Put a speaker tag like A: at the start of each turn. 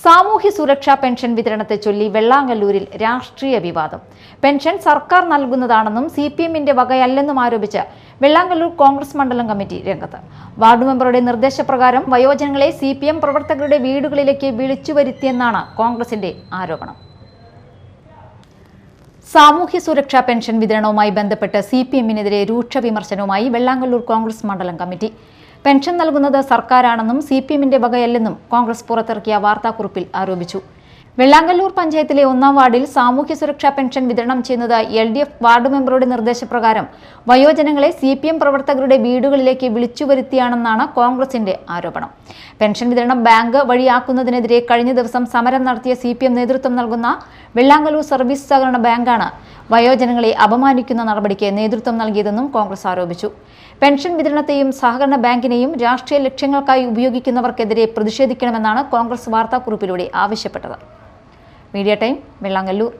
A: സാമൂഹ്യ സുരക്ഷാ പെൻഷൻ വിതരണത്തെ ചൊല്ലി വെള്ളാങ്കല്ലൂരിൽ രാഷ്ട്രീയ വിവാദം. പെൻഷൻ സർക്കാർ നൽകുന്നതാണെന്നും CPM-ന്റെ വകയല്ലെന്നും ആരോപിച്ച് വെള്ളാങ്കല്ലൂർ കോൺഗ്രസ് മണ്ഡലം കമ്മിറ്റി രംഗത്ത്. വാർഡ് മെമ്പറുടെ നിർദ്ദേശപ്രകാരം വയോജനങ്ങളെ CPM പ്രവർത്തകരുടെ വീടുകളിലേക്ക് വിളിച്ചുവരുത്തിയെന്നാണ് കോൺഗ്രസിന്റെ ആരോപണം. സാമൂഹ്യ സുരക്ഷാ പെൻഷൻ വിതരണവുമായി ബന്ധപ്പെട്ട് CPM-നെതിരെ രൂക്ഷ വിമർശനവുമായി വെള്ളാങ്കല്ലൂർ കോൺഗ്രസ് മണ്ഡലം കമ്മിറ്റി. പെൻഷൻ നൽകുന്നത് സർക്കാരാണെന്നും CPM-ന്റെ വകയല്ലെന്നും കോൺഗ്രസ് പുറത്തിറക്കിയ വാർത്താക്കുറിപ്പിൽ ആരോപിച്ചു. വെള്ളാങ്കല്ലൂർ പഞ്ചായത്തിലെ 1-ാം വാർഡിൽ സാമൂഹ്യ സുരക്ഷാ പെൻഷൻ വിതരണം ചെയ്യുന്നത് LDF വാർഡ് മെമ്പറുടെ നിർദ്ദേശപ്രകാരം വയോജനങ്ങളെ CPM പ്രവർത്തകരുടെ വീടുകളിലേക്ക് വിളിച്ചുവരുത്തിയാണെന്നാണ് കോൺഗ്രസിന്റെ ആരോപണം. പെൻഷൻ വിതരണം ബാങ്ക് വഴിയാക്കുന്നതിനെതിരെ കഴിഞ്ഞ ദിവസം സമരം നടത്തിയ CPM നേതൃത്വം നൽകുന്ന വെള്ളാങ്കല്ലൂർ സർവീസ് സഹകരണ ബാങ്കാണ് വയോജനങ്ങളെ അപമാനിക്കുന്ന നടപടിക്ക് നേതൃത്വം നൽകിയതെന്നും കോൺഗ്രസ് ആരോപിച്ചു. പെൻഷൻ വിതരണത്തെയും സഹകരണ ബാങ്കിനെയും രാഷ്ട്രീയ ലക്ഷ്യങ്ങൾക്കായി ഉപയോഗിക്കുന്നവർക്കെതിരെ പ്രതിഷേധിക്കണമെന്നാണ് കോൺഗ്രസ് വാർത്താക്കുറിപ്പിലൂടെ ആവശ്യപ്പെട്ടത്. Media time, Vellangallur.